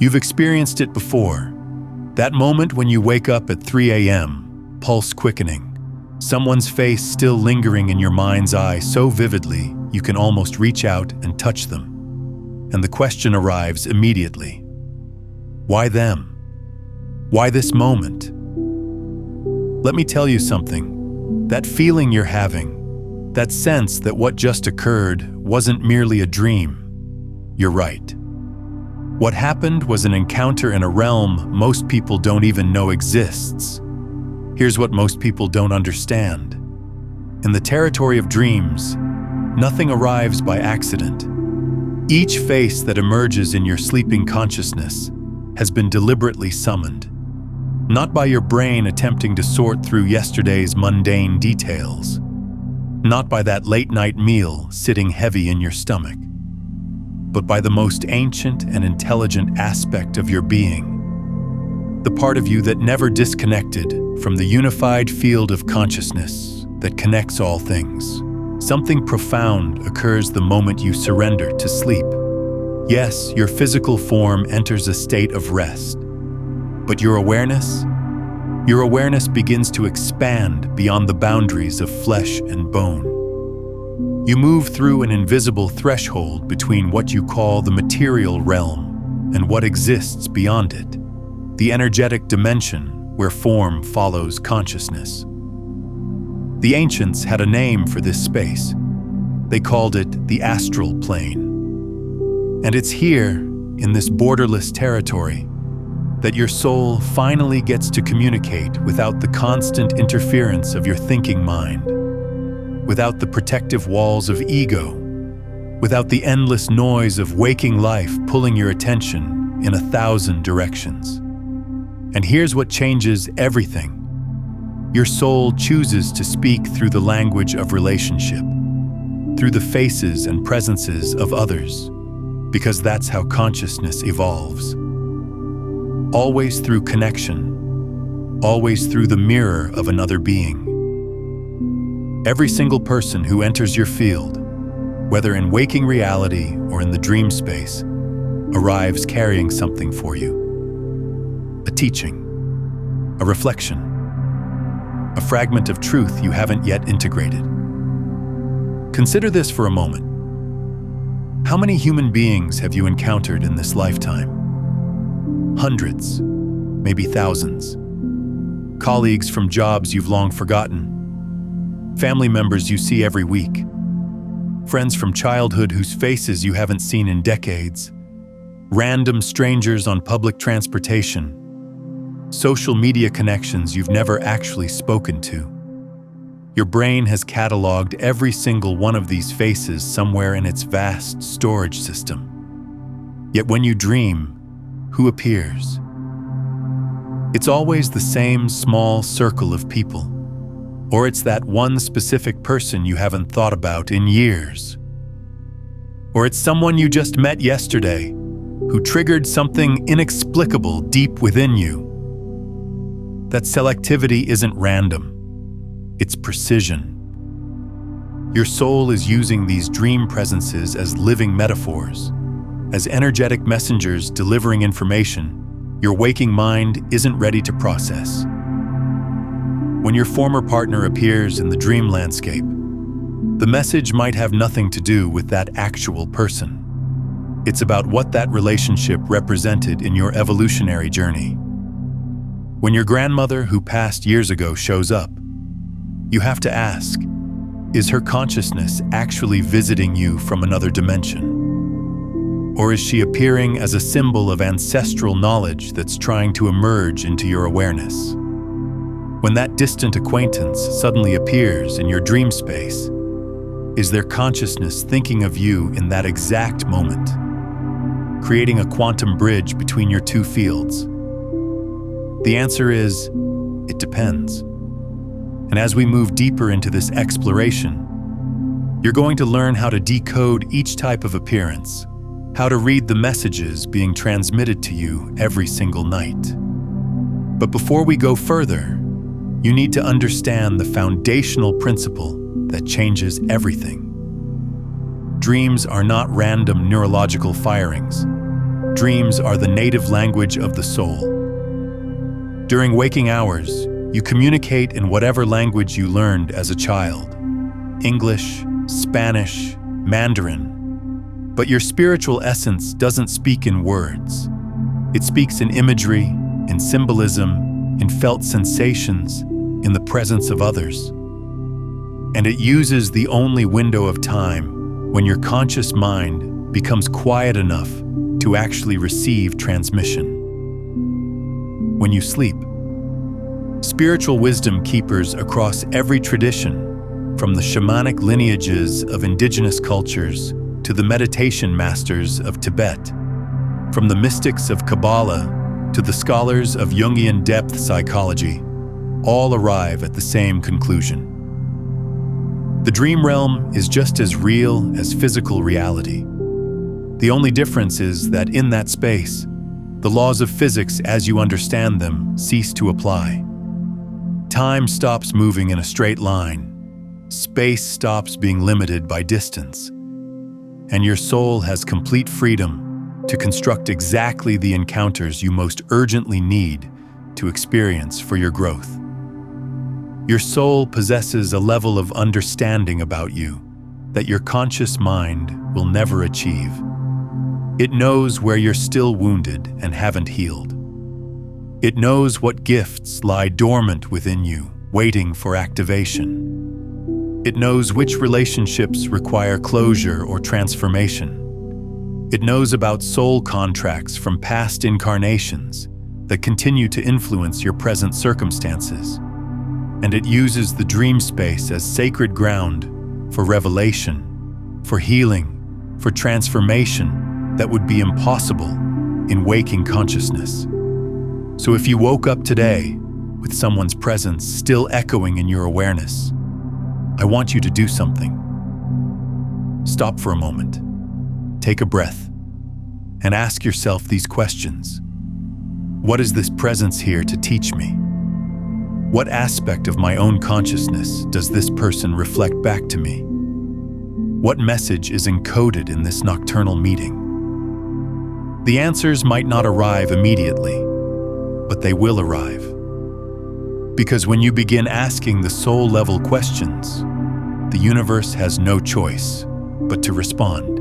You've experienced it before. That moment when you wake up at 3 a.m., pulse quickening, someone's face still lingering in your mind's eye so vividly you can almost reach out and touch them. And the question arrives immediately. Why them? Why this moment? Let me tell you something. That feeling you're having, that sense that what just occurred wasn't merely a dream, you're right. What happened was an encounter in a realm most people don't even know exists. Here's what most people don't understand. In the territory of dreams, nothing arrives by accident. Each face that emerges in your sleeping consciousness has been deliberately summoned, not by your brain attempting to sort through yesterday's mundane details, not by that late-night meal sitting heavy in your stomach, but by the most ancient and intelligent aspect of your being, the part of you that never disconnected from the unified field of consciousness that connects all things. Something profound occurs the moment you surrender to sleep. Yes, your physical form enters a state of rest, but your awareness begins to expand beyond the boundaries of flesh and bone. You move through an invisible threshold between what you call the material realm and what exists beyond it, the energetic dimension where form follows consciousness. The ancients had a name for this space. They called it the astral plane. And it's here, in this borderless territory, that your soul finally gets to communicate without the constant interference of your thinking mind, without the protective walls of ego, without the endless noise of waking life pulling your attention in 1,000 directions. And here's what changes everything. Your soul chooses to speak through the language of relationship, through the faces and presences of others, because that's how consciousness evolves. Always through connection, always through the mirror of another being. Every single person who enters your field, whether in waking reality or in the dream space, arrives carrying something for you. A teaching, a reflection, a fragment of truth you haven't yet integrated. Consider this for a moment. How many human beings have you encountered in this lifetime? Hundreds, maybe thousands. Colleagues from jobs you've long forgotten. Family members you see every week. Friends from childhood whose faces you haven't seen in decades. Random strangers on public transportation. Social media connections you've never actually spoken to. Your brain has cataloged every single one of these faces somewhere in its vast storage system. Yet when you dream, who appears? It's always the same small circle of people, or it's that one specific person you haven't thought about in years. Or it's someone you just met yesterday who triggered something inexplicable deep within you. That selectivity isn't random. It's precision. Your soul is using these dream presences as living metaphors, as energetic messengers delivering information your waking mind isn't ready to process. When your former partner appears in the dream landscape, the message might have nothing to do with that actual person. It's about what that relationship represented in your evolutionary journey. When your grandmother who passed years ago shows up, you have to ask, is her consciousness actually visiting you from another dimension? Or is she appearing as a symbol of ancestral knowledge that's trying to emerge into your awareness? When that distant acquaintance suddenly appears in your dream space, is their consciousness thinking of you in that exact moment, creating a quantum bridge between your two fields? The answer is, it depends. And as we move deeper into this exploration, you're going to learn how to decode each type of appearance, how to read the messages being transmitted to you every single night. But before we go further, you need to understand the foundational principle that changes everything. Dreams are not random neurological firings. dreams are the native language of the soul. During waking hours, you communicate in whatever language you learned as a child: English, Spanish, Mandarin. But your spiritual essence doesn't speak in words. It speaks in imagery, in symbolism, in felt sensations, in the presence of others. And it uses the only window of time when your conscious mind becomes quiet enough to actually receive transmission. When you sleep, spiritual wisdom keepers across every tradition, from the shamanic lineages of indigenous cultures to the meditation masters of Tibet, from the mystics of Kabbalah to the scholars of Jungian depth psychology, all arrive at the same conclusion. The dream realm is just as real as physical reality. The only difference is that in that space, the laws of physics as you understand them cease to apply. Time stops moving in a straight line. Space stops being limited by distance. And your soul has complete freedom to construct exactly the encounters you most urgently need to experience for your growth. Your soul possesses a level of understanding about you that your conscious mind will never achieve. It knows where you're still wounded and haven't healed. It knows what gifts lie dormant within you, waiting for activation. It knows which relationships require closure or transformation. It knows about soul contracts from past incarnations that continue to influence your present circumstances. And it uses the dream space as sacred ground for revelation, for healing, for transformation that would be impossible in waking consciousness. So if you woke up today with someone's presence still echoing in your awareness, I want you to do something. Stop for a moment, take a breath, and ask yourself these questions. What is this presence here to teach me? What aspect of my own consciousness does this person reflect back to me? What message is encoded in this nocturnal meeting? The answers might not arrive immediately, but they will arrive. Because when you begin asking the soul-level questions, the universe has no choice but to respond.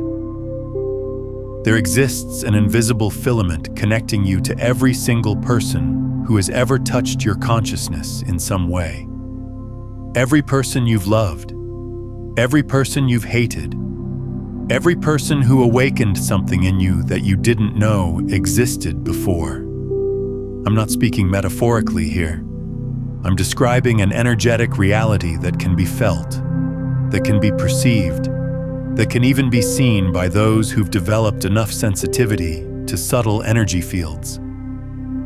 There exists an invisible filament connecting you to every single person who has ever touched your consciousness in some way. Every person you've loved, every person you've hated, every person who awakened something in you that you didn't know existed before. I'm not speaking metaphorically here. I'm describing an energetic reality that can be felt, that can be perceived, that can even be seen by those who've developed enough sensitivity to subtle energy fields.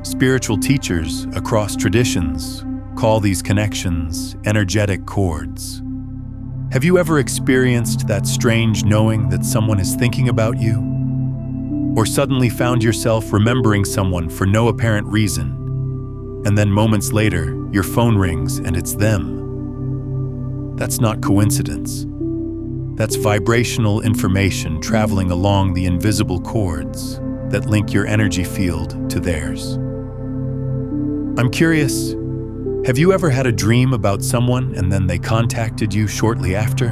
Spiritual teachers across traditions call these connections energetic cords. Have you ever experienced that strange knowing that someone is thinking about you? Or suddenly found yourself remembering someone for no apparent reason, and then moments later, your phone rings and it's them? That's not coincidence. That's vibrational information traveling along the invisible cords that link your energy field to theirs. I'm curious, have you ever had a dream about someone and then they contacted you shortly after?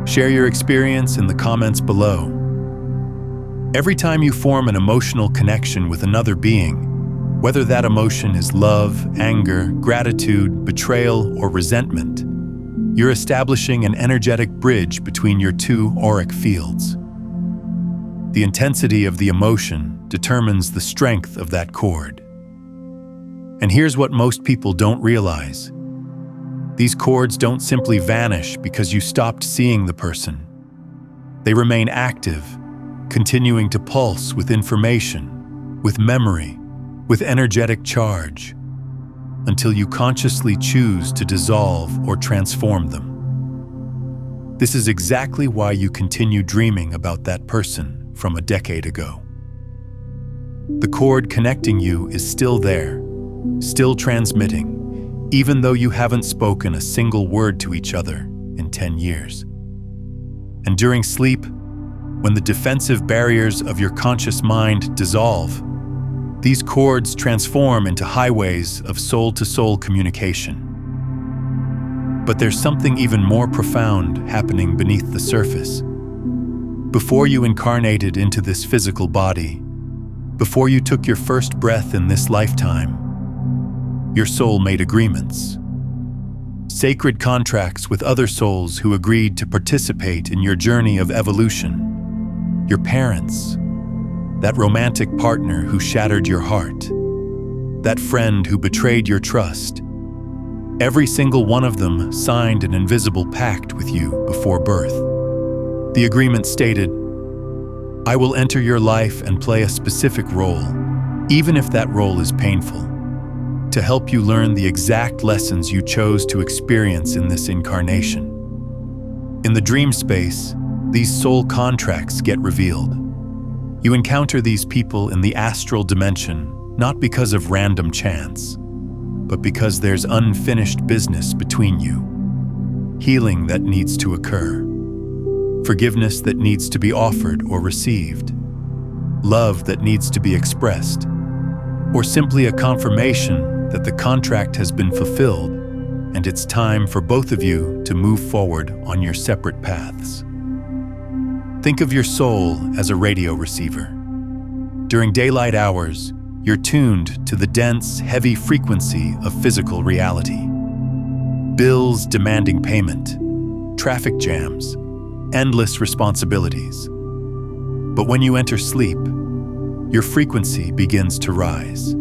Share your experience in the comments below. Every time you form an emotional connection with another being, whether that emotion is love, anger, gratitude, betrayal, or resentment, you're establishing an energetic bridge between your two auric fields. The intensity of the emotion determines the strength of that cord. And here's what most people don't realize. These cords don't simply vanish because you stopped seeing the person. They remain active, continuing to pulse with information, with memory, with energetic charge, until you consciously choose to dissolve or transform them. This is exactly why you continue dreaming about that person from a decade ago. The cord connecting you is still there, still transmitting, even though you haven't spoken a single word to each other in 10 years. And during sleep, when the defensive barriers of your conscious mind dissolve, these cords transform into highways of soul-to-soul communication. But there's something even more profound happening beneath the surface. Before you incarnated into this physical body, before you took your first breath in this lifetime, your soul made agreements. Sacred contracts with other souls who agreed to participate in your journey of evolution. Your parents, that romantic partner who shattered your heart, that friend who betrayed your trust. Every single one of them signed an invisible pact with you before birth. The agreement stated, "I will enter your life and play a specific role, even if that role is painful, to help you learn the exact lessons you chose to experience in this incarnation." In the dream space, these soul contracts get revealed. You encounter these people in the astral dimension, not because of random chance, but because there's unfinished business between you. Healing that needs to occur. Forgiveness that needs to be offered or received. Love that needs to be expressed. Or simply a confirmation that the contract has been fulfilled and it's time for both of you to move forward on your separate paths. Think of your soul as a radio receiver. During daylight hours, you're tuned to the dense, heavy frequency of physical reality. Bills demanding payment, traffic jams, endless responsibilities. But when you enter sleep, your frequency begins to rise.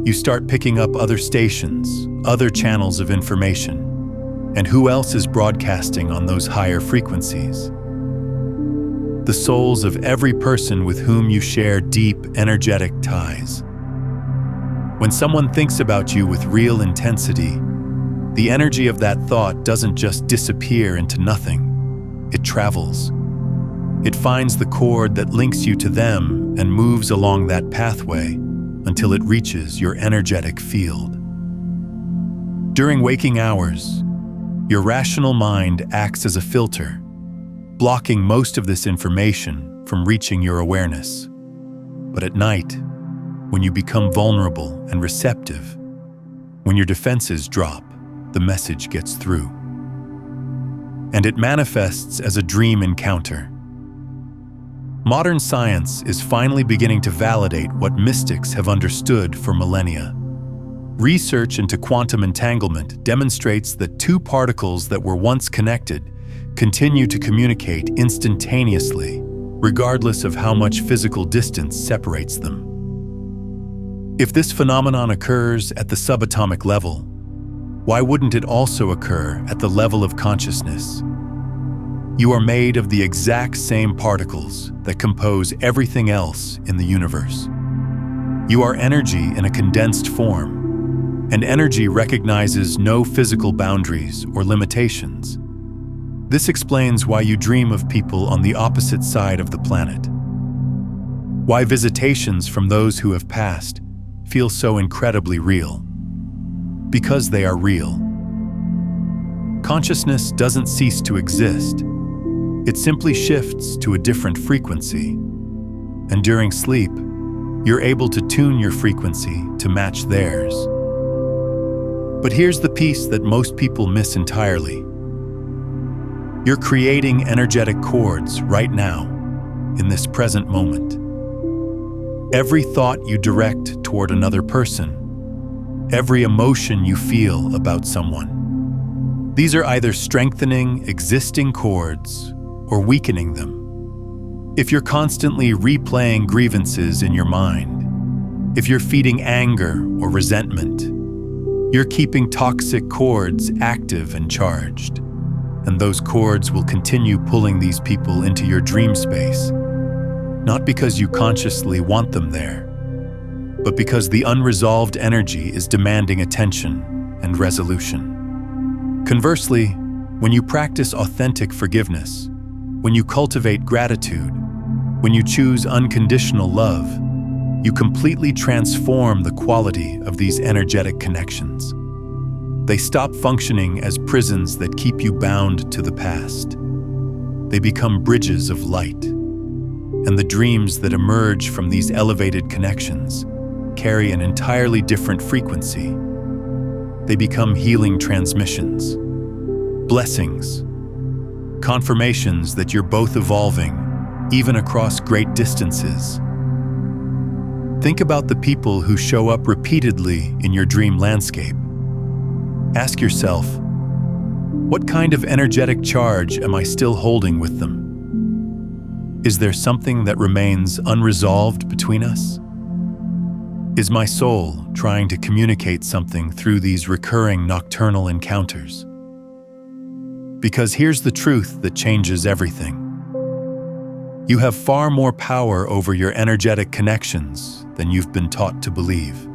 You start picking up other stations, other channels of information, and who else is broadcasting on those higher frequencies? The souls of every person with whom you share deep, energetic ties. When someone thinks about you with real intensity, the energy of that thought doesn't just disappear into nothing. It travels. It finds the cord that links you to them and moves along that pathway until it reaches your energetic field. During waking hours, your rational mind acts as a filter, blocking most of this information from reaching your awareness. But at night, when you become vulnerable and receptive, when your defenses drop, the message gets through. And it manifests as a dream encounter. Modern science is finally beginning to validate what mystics have understood for millennia. Research into quantum entanglement demonstrates that two particles that were once connected continue to communicate instantaneously, regardless of how much physical distance separates them. If this phenomenon occurs at the subatomic level, why wouldn't it also occur at the level of consciousness? You are made of the exact same particles that compose everything else in the universe. You are energy in a condensed form, and energy recognizes no physical boundaries or limitations. This explains why you dream of people on the opposite side of the planet. Why visitations from those who have passed feel so incredibly real. Because they are real. Consciousness doesn't cease to exist. It simply shifts to a different frequency. And during sleep, you're able to tune your frequency to match theirs. But here's the piece that most people miss entirely. You're creating energetic cords right now, in this present moment. Every thought you direct toward another person, every emotion you feel about someone, these are either strengthening existing cords or weakening them. If you're constantly replaying grievances in your mind, if you're feeding anger or resentment, you're keeping toxic cords active and charged. And those cords will continue pulling these people into your dream space, not because you consciously want them there, but because the unresolved energy is demanding attention and resolution. Conversely, when you practice authentic forgiveness, when you cultivate gratitude, when you choose unconditional love, you completely transform the quality of these energetic connections. They stop functioning as prisons that keep you bound to the past. They become bridges of light. And the dreams that emerge from these elevated connections carry an entirely different frequency. They become healing transmissions, blessings, confirmations that you're both evolving, even across great distances. Think about the people who show up repeatedly in your dream landscape. Ask yourself, what kind of energetic charge am I still holding with them? Is there something that remains unresolved between us? Is my soul trying to communicate something through these recurring nocturnal encounters? Because here's the truth that changes everything. You have far more power over your energetic connections than you've been taught to believe.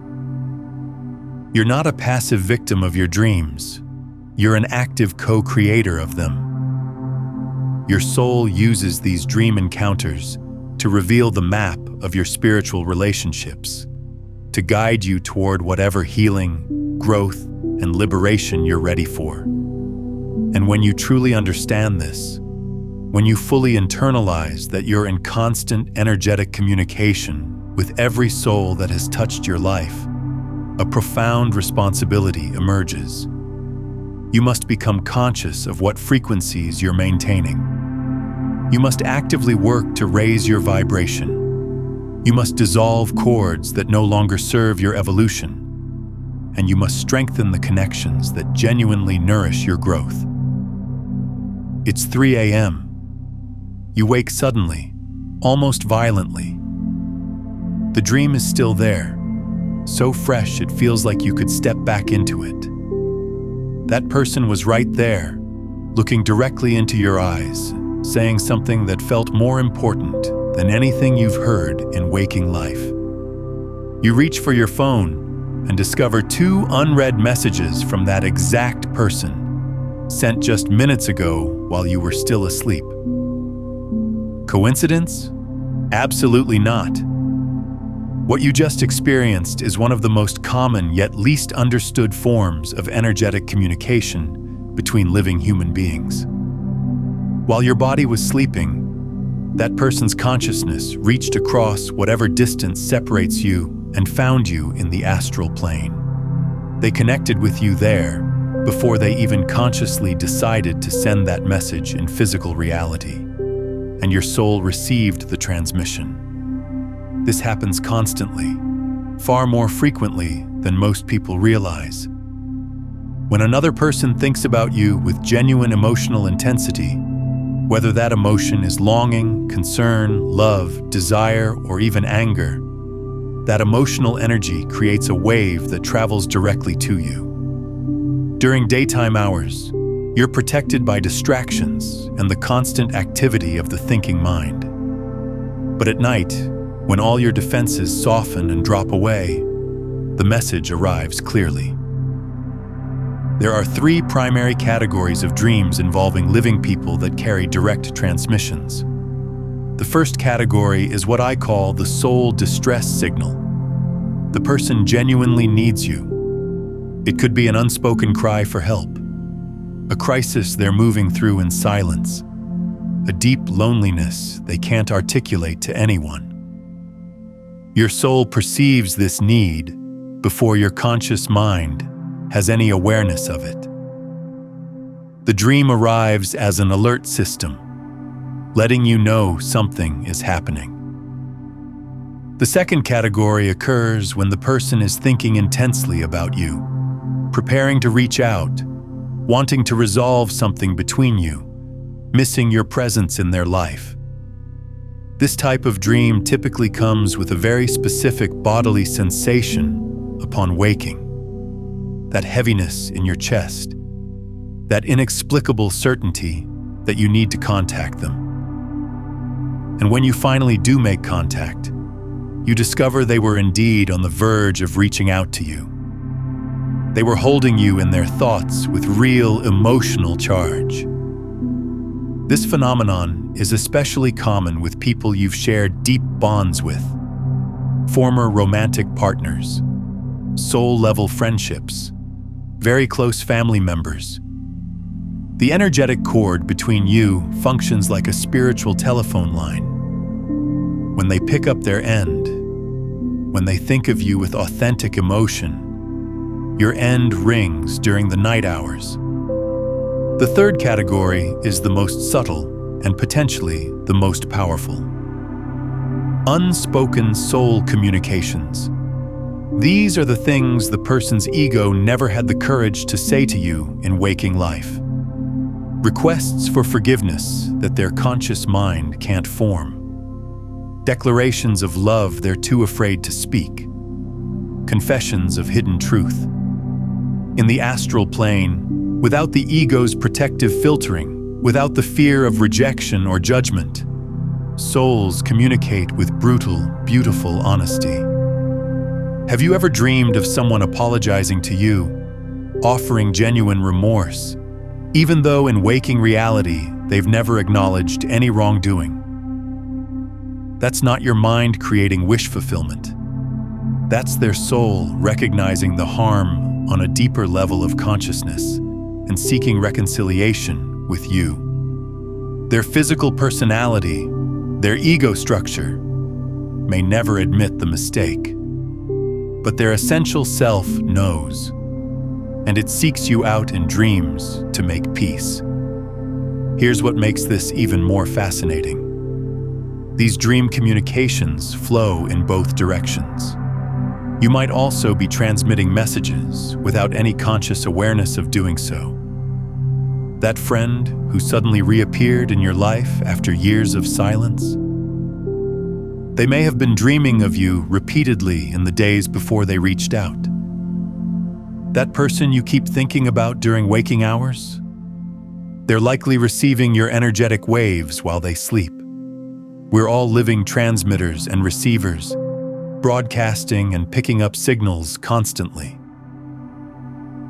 You're not a passive victim of your dreams. You're an active co-creator of them. Your soul uses these dream encounters to reveal the map of your spiritual relationships, to guide you toward whatever healing, growth, and liberation you're ready for. And when you truly understand this, when you fully internalize that you're in constant energetic communication with every soul that has touched your life, a profound responsibility emerges. You must become conscious of what frequencies you're maintaining. You must actively work to raise your vibration. You must dissolve cords that no longer serve your evolution. And you must strengthen the connections that genuinely nourish your growth. It's 3 a.m. You wake suddenly, almost violently. The dream is still there, so fresh it feels like you could step back into it. That person was right there, looking directly into your eyes, saying something that felt more important than anything you've heard in waking life. You reach for your phone and discover 2 unread messages from that exact person, sent just minutes ago while you were still asleep. Coincidence? Absolutely not. What you just experienced is one of the most common yet least understood forms of energetic communication between living human beings. While your body was sleeping, that person's consciousness reached across whatever distance separates you and found you in the astral plane. They connected with you there before they even consciously decided to send that message in physical reality, and your soul received the transmission. This happens constantly, far more frequently than most people realize. When another person thinks about you with genuine emotional intensity, whether that emotion is longing, concern, love, desire, or even anger, that emotional energy creates a wave that travels directly to you. During daytime hours, you're protected by distractions and the constant activity of the thinking mind. But at night, when all your defenses soften and drop away, the message arrives clearly. There are 3 primary categories of dreams involving living people that carry direct transmissions. The first category is what I call the soul distress signal. The person genuinely needs you. It could be an unspoken cry for help, a crisis they're moving through in silence, a deep loneliness they can't articulate to anyone. Your soul perceives this need before your conscious mind has any awareness of it. The dream arrives as an alert system, letting you know something is happening. The second category occurs when the person is thinking intensely about you, preparing to reach out, wanting to resolve something between you, missing your presence in their life. This type of dream typically comes with a very specific bodily sensation upon waking. That heaviness in your chest, that inexplicable certainty that you need to contact them. And when you finally do make contact, you discover they were indeed on the verge of reaching out to you. They were holding you in their thoughts with real emotional charge. This phenomenon is especially common with people you've shared deep bonds with, former romantic partners, soul-level friendships, very close family members. The energetic cord between you functions like a spiritual telephone line. when they pick up their end, when they think of you with authentic emotion, your end rings during the night hours. The third category is the most subtle and potentially the most powerful. Unspoken soul communications. These are the things the person's ego never had the courage to say to you in waking life. Requests for forgiveness that their conscious mind can't form. Declarations of love they're too afraid to speak. Confessions of hidden truth. In the astral plane, without the ego's protective filtering, without the fear of rejection or judgment, souls communicate with brutal, beautiful honesty. Have you ever dreamed of someone apologizing to you, offering genuine remorse, even though in waking reality they've never acknowledged any wrongdoing? That's not your mind creating wish fulfillment. That's their soul recognizing the harm on a deeper level of consciousness and seeking reconciliation with you. Their physical personality, their ego structure, may never admit the mistake, but their essential self knows, and it seeks you out in dreams to make peace. Here's what makes this even more fascinating. These dream communications flow in both directions. You might also be transmitting messages without any conscious awareness of doing so. That friend who suddenly reappeared in your life after years of silence? They may have been dreaming of you repeatedly in the days before they reached out. That person you keep thinking about during waking hours? They're likely receiving your energetic waves while they sleep. We're all living transmitters and receivers, broadcasting and picking up signals constantly.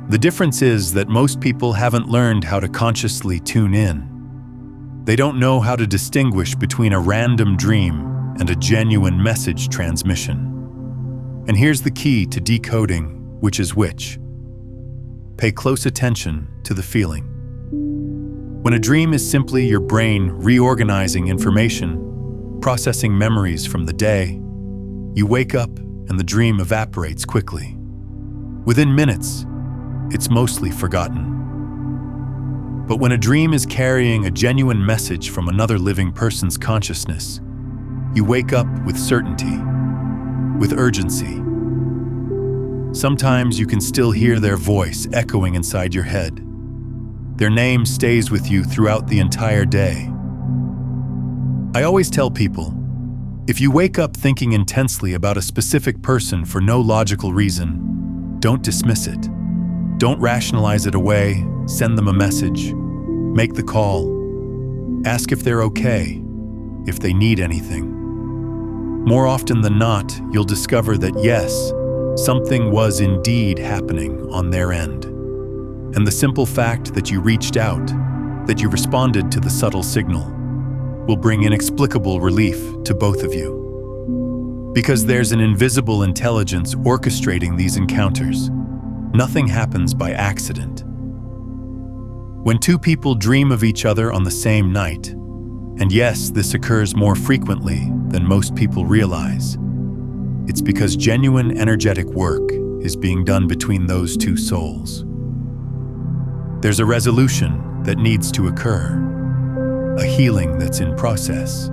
The difference is that most people haven't learned how to consciously tune in. They don't know how to distinguish between a random dream and a genuine message transmission. And here's the key to decoding which is which. Pay close attention to the feeling. When a dream is simply your brain reorganizing information, processing memories from the day, you wake up and the dream evaporates quickly. Within minutes, it's mostly forgotten. But when a dream is carrying a genuine message from another living person's consciousness, you wake up with certainty, with urgency. Sometimes you can still hear their voice echoing inside your head. Their name stays with you throughout the entire day. I always tell people, if you wake up thinking intensely about a specific person for no logical reason, don't dismiss it. Don't rationalize it away, send them a message, make the call, ask if they're okay, if they need anything. More often than not, you'll discover that yes, something was indeed happening on their end. And the simple fact that you reached out, that you responded to the subtle signal, will bring inexplicable relief to both of you. Because there's an invisible intelligence orchestrating these encounters. Nothing happens by accident. When two people dream of each other on the same night, and yes, this occurs more frequently than most people realize, it's because genuine energetic work is being done between those two souls. There's a resolution that needs to occur, a healing that's in process,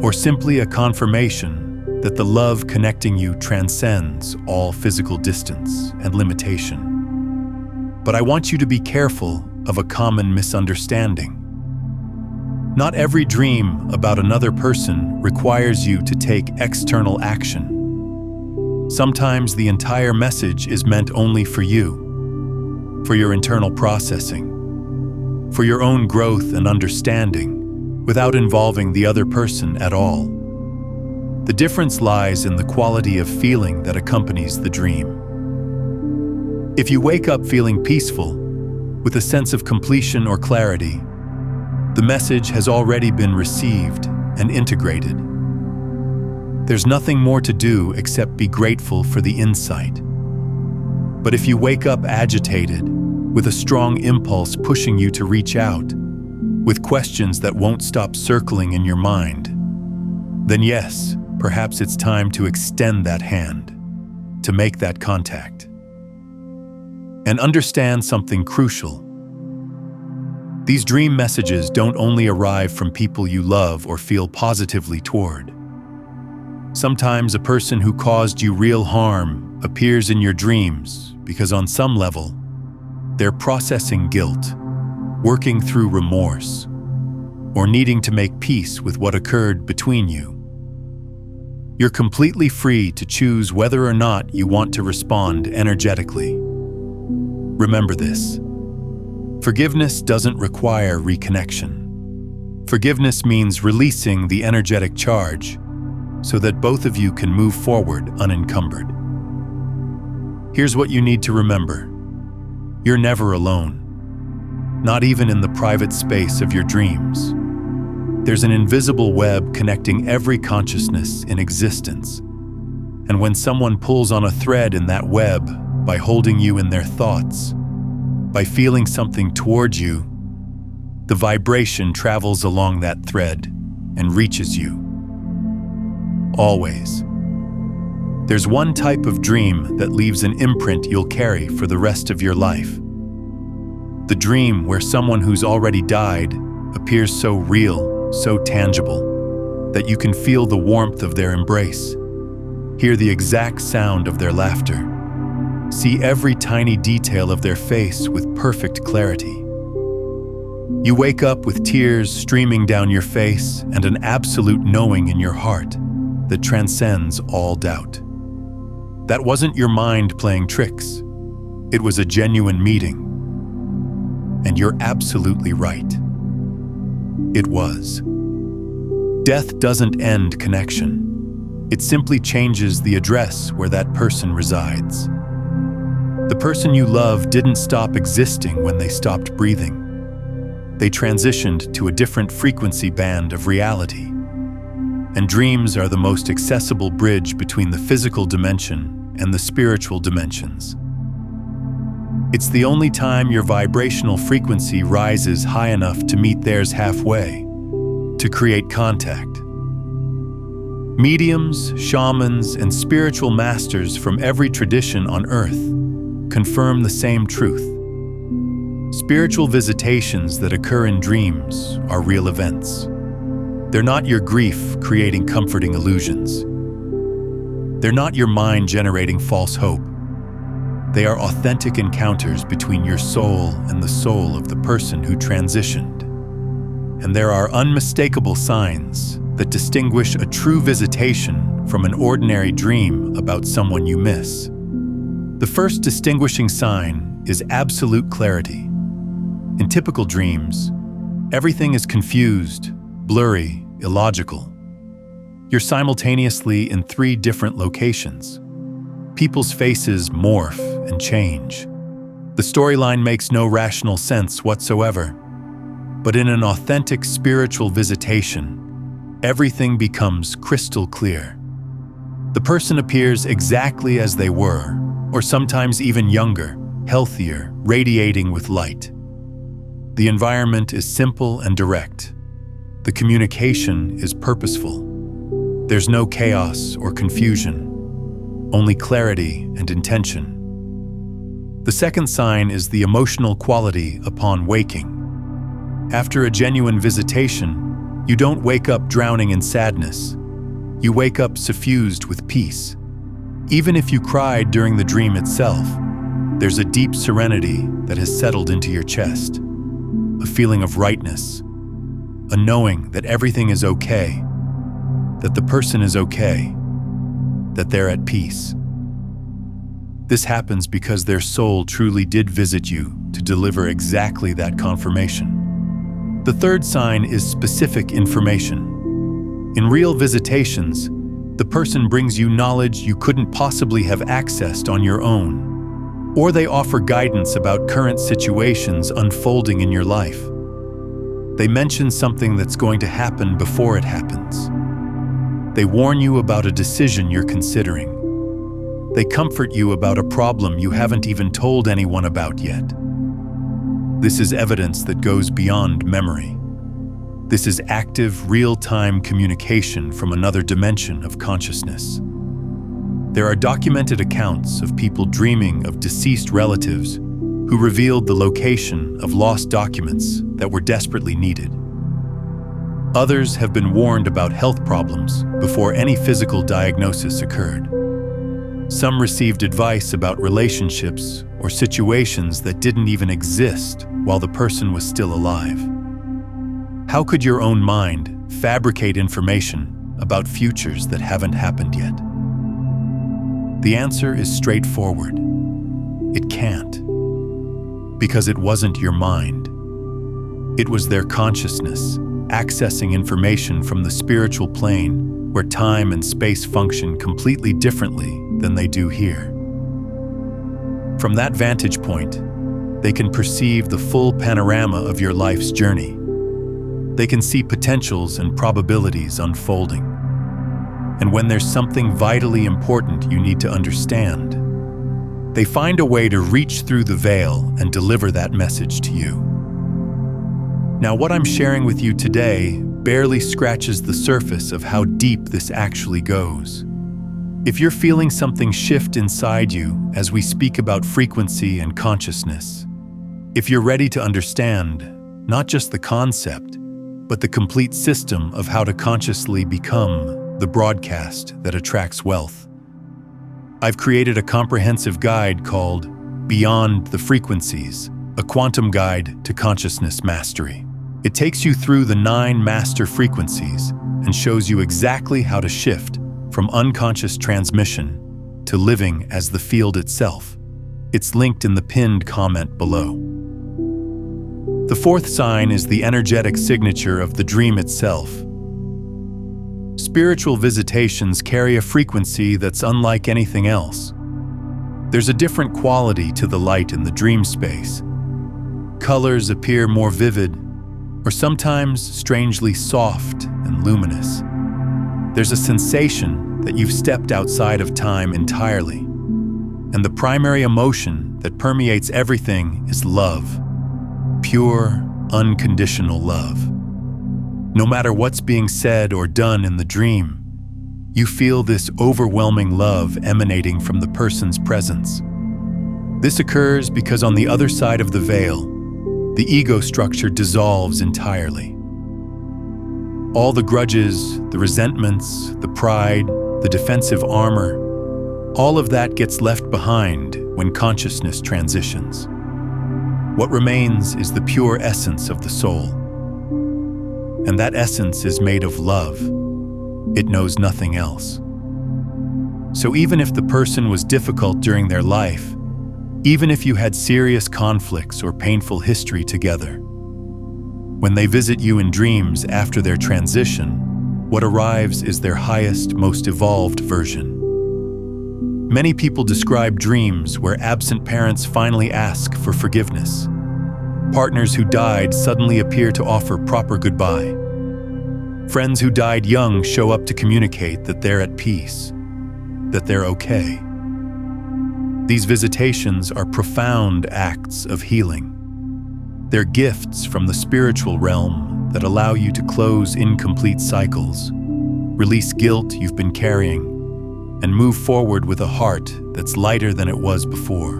or simply a confirmation that the love connecting you transcends all physical distance and limitation. But I want you to be careful of a common misunderstanding. Not every dream about another person requires you to take external action. Sometimes the entire message is meant only for you, for your internal processing, for your own growth and understanding, without involving the other person at all. The difference lies in the quality of feeling that accompanies the dream. If you wake up feeling peaceful, with a sense of completion or clarity, the message has already been received and integrated. There's nothing more to do except be grateful for the insight. But if you wake up agitated, with a strong impulse pushing you to reach out, with questions that won't stop circling in your mind, then yes, perhaps it's time to extend that hand, to make that contact. And understand something crucial. These dream messages don't only arrive from people you love or feel positively toward. Sometimes a person who caused you real harm appears in your dreams because on some level, they're processing guilt, working through remorse, or needing to make peace with what occurred between you. You're completely free to choose whether or not you want to respond energetically. Remember this. Forgiveness doesn't require reconnection. Forgiveness means releasing the energetic charge so that both of you can move forward unencumbered. Here's what you need to remember. You're never alone, not even in the private space of your dreams. There's an invisible web connecting every consciousness in existence. And when someone pulls on a thread in that web by holding you in their thoughts, by feeling something towards you, the vibration travels along that thread and reaches you. Always. There's one type of dream that leaves an imprint you'll carry for the rest of your life. The dream where someone who's already died appears so real, so tangible, that you can feel the warmth of their embrace, hear the exact sound of their laughter, see every tiny detail of their face with perfect clarity. You wake up with tears streaming down your face and an absolute knowing in your heart that transcends all doubt. That wasn't your mind playing tricks. It was a genuine meeting. And you're absolutely right. It was. Death doesn't end connection. It simply changes the address where that person resides. The person you love didn't stop existing when they stopped breathing. They transitioned to a different frequency band of reality. And dreams are the most accessible bridge between the physical dimension and the spiritual dimensions. It's the only time your vibrational frequency rises high enough to meet theirs halfway, to create contact. Mediums, shamans, and spiritual masters from every tradition on Earth confirm the same truth. Spiritual visitations that occur in dreams are real events. They're not your grief creating comforting illusions. They're not your mind generating false hope. They are authentic encounters between your soul and the soul of the person who transitioned. And there are unmistakable signs that distinguish a true visitation from an ordinary dream about someone you miss. The first distinguishing sign is absolute clarity. In typical dreams, everything is confused, blurry, illogical. You're simultaneously in 3 different locations. People's faces morph and change. The storyline makes no rational sense whatsoever. But in an authentic spiritual visitation, everything becomes crystal clear. The person appears exactly as they were, or sometimes even younger, healthier, radiating with light. The environment is simple and direct. The communication is purposeful. There's no chaos or confusion, only clarity and intention. The second sign is the emotional quality upon waking. After a genuine visitation, you don't wake up drowning in sadness. You wake up suffused with peace. Even if you cried during the dream itself, there's a deep serenity that has settled into your chest, a feeling of rightness, a knowing that everything is okay, that the person is okay, that they're at peace. This happens because their soul truly did visit you to deliver exactly that confirmation. The third sign is specific information. In real visitations, the person brings you knowledge you couldn't possibly have accessed on your own, or they offer guidance about current situations unfolding in your life. They mention something that's going to happen before it happens. They warn you about a decision you're considering. They comfort you about a problem you haven't even told anyone about yet. This is evidence that goes beyond memory. This is active, real-time communication from another dimension of consciousness. There are documented accounts of people dreaming of deceased relatives who revealed the location of lost documents that were desperately needed. Others have been warned about health problems before any physical diagnosis occurred. Some received advice about relationships or situations that didn't even exist while the person was still alive. How could your own mind fabricate information about futures that haven't happened yet? The answer is straightforward. It can't. Because it wasn't your mind. It was their consciousness, accessing information from the spiritual plane where time and space function completely differently than they do here. From that vantage point, they can perceive the full panorama of your life's journey. They can see potentials and probabilities unfolding. And when there's something vitally important you need to understand, they find a way to reach through the veil and deliver that message to you. Now, what I'm sharing with you today barely scratches the surface of how deep this actually goes. If you're feeling something shift inside you as we speak about frequency and consciousness, if you're ready to understand not just the concept, but the complete system of how to consciously become the broadcast that attracts wealth, I've created a comprehensive guide called Beyond the Frequencies, a quantum guide to consciousness mastery. It takes you through the 9 master frequencies and shows you exactly how to shift from unconscious transmission to living as the field itself. It's linked in the pinned comment below. The 4th sign is the energetic signature of the dream itself. Spiritual visitations carry a frequency that's unlike anything else. There's a different quality to the light in the dream space. Colors appear more vivid, or sometimes strangely soft and luminous. There's a sensation that you've stepped outside of time entirely, and the primary emotion that permeates everything is love. Pure, unconditional love. No matter what's being said or done in the dream, you feel this overwhelming love emanating from the person's presence. This occurs because on the other side of the veil, the ego structure dissolves entirely. All the grudges, the resentments, the pride, the defensive armor, all of that gets left behind when consciousness transitions. What remains is the pure essence of the soul. And that essence is made of love. It knows nothing else. So even if the person was difficult during their life, even if you had serious conflicts or painful history together, when they visit you in dreams after their transition, what arrives is their highest, most evolved version. Many people describe dreams where absent parents finally ask for forgiveness. Partners who died suddenly appear to offer proper goodbye. Friends who died young show up to communicate that they're at peace, that they're okay. These visitations are profound acts of healing. They're gifts from the spiritual realm that allow you to close incomplete cycles, release guilt you've been carrying, and move forward with a heart that's lighter than it was before.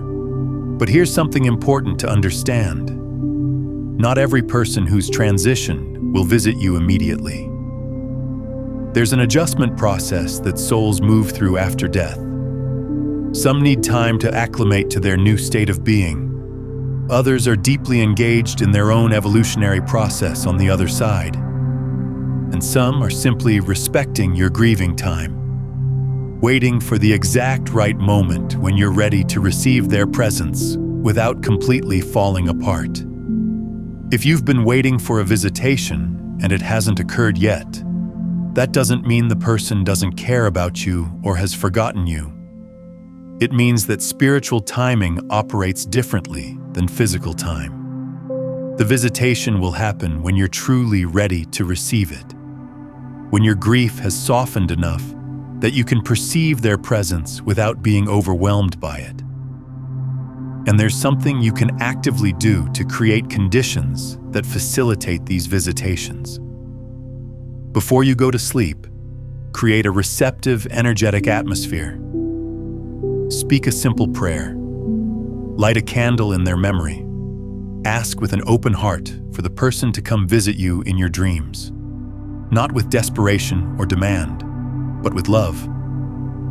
But here's something important to understand. Not every person who's transitioned will visit you immediately. There's an adjustment process that souls move through after death. Some need time to acclimate to their new state of being. Others are deeply engaged in their own evolutionary process on the other side. And some are simply respecting your grieving time, waiting for the exact right moment when you're ready to receive their presence without completely falling apart. If you've been waiting for a visitation and it hasn't occurred yet, that doesn't mean the person doesn't care about you or has forgotten you. It means that spiritual timing operates differently than physical time. The visitation will happen when you're truly ready to receive it, when your grief has softened enough that you can perceive their presence without being overwhelmed by it. And there's something you can actively do to create conditions that facilitate these visitations. Before you go to sleep, create a receptive, energetic atmosphere. Speak a simple prayer. Light a candle in their memory. Ask with an open heart for the person to come visit you in your dreams. Not with desperation or demand, but with love.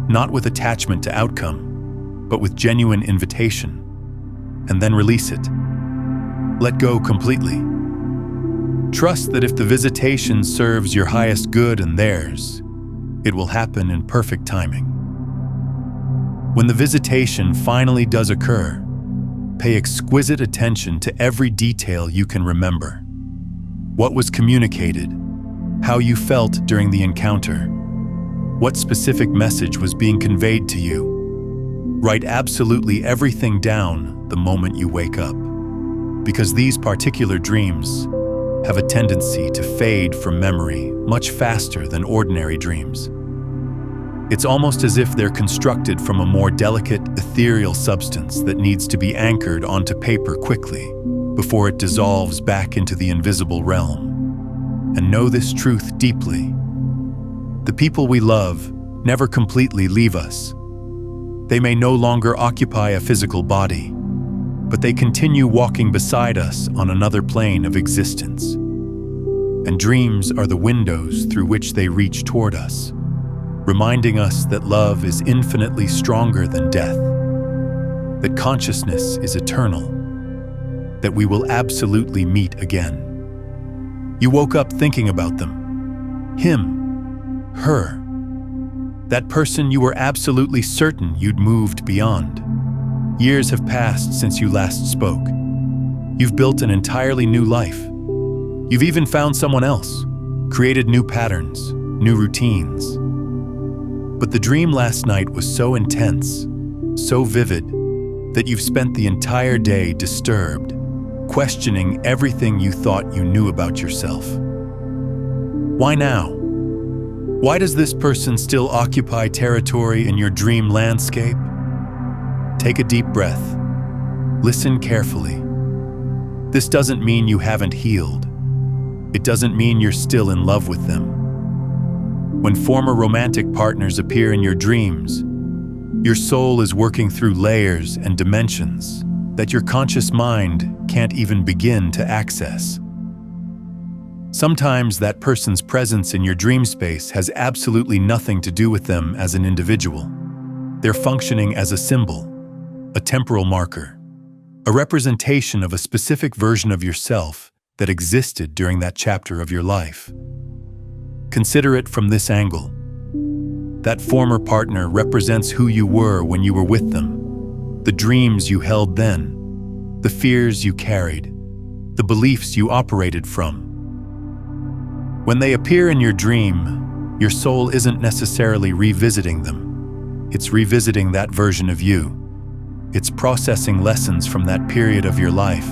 Not with attachment to outcome, but with genuine invitation. And then release it. Let go completely. Trust that if the visitation serves your highest good and theirs, it will happen in perfect timing. When the visitation finally does occur, pay exquisite attention to every detail you can remember. What was communicated, how you felt during the encounter, what specific message was being conveyed to you. Write absolutely everything down the moment you wake up, because these particular dreams have a tendency to fade from memory much faster than ordinary dreams. It's almost as if they're constructed from a more delicate, ethereal substance that needs to be anchored onto paper quickly before it dissolves back into the invisible realm. And know this truth deeply. The people we love never completely leave us. They may no longer occupy a physical body, but they continue walking beside us on another plane of existence. And dreams are the windows through which they reach toward us, reminding us that love is infinitely stronger than death, that consciousness is eternal, that we will absolutely meet again. You woke up thinking about them, him, her, that person you were absolutely certain you'd moved beyond. Years have passed since you last spoke. You've built an entirely new life. You've even found someone else, created new patterns, new routines. But the dream last night was so intense, so vivid, that you've spent the entire day disturbed, questioning everything you thought you knew about yourself. Why now? Why does this person still occupy territory in your dream landscape? Take a deep breath. Listen carefully. This doesn't mean you haven't healed. It doesn't mean you're still in love with them. When former romantic partners appear in your dreams, your soul is working through layers and dimensions that your conscious mind can't even begin to access. Sometimes that person's presence in your dream space has absolutely nothing to do with them as an individual. They're functioning as a symbol, a temporal marker, a representation of a specific version of yourself that existed during that chapter of your life. Consider it from this angle. That former partner represents who you were when you were with them, the dreams you held then, the fears you carried, the beliefs you operated from. When they appear in your dream, your soul isn't necessarily revisiting them. It's revisiting that version of you. It's processing lessons from that period of your life.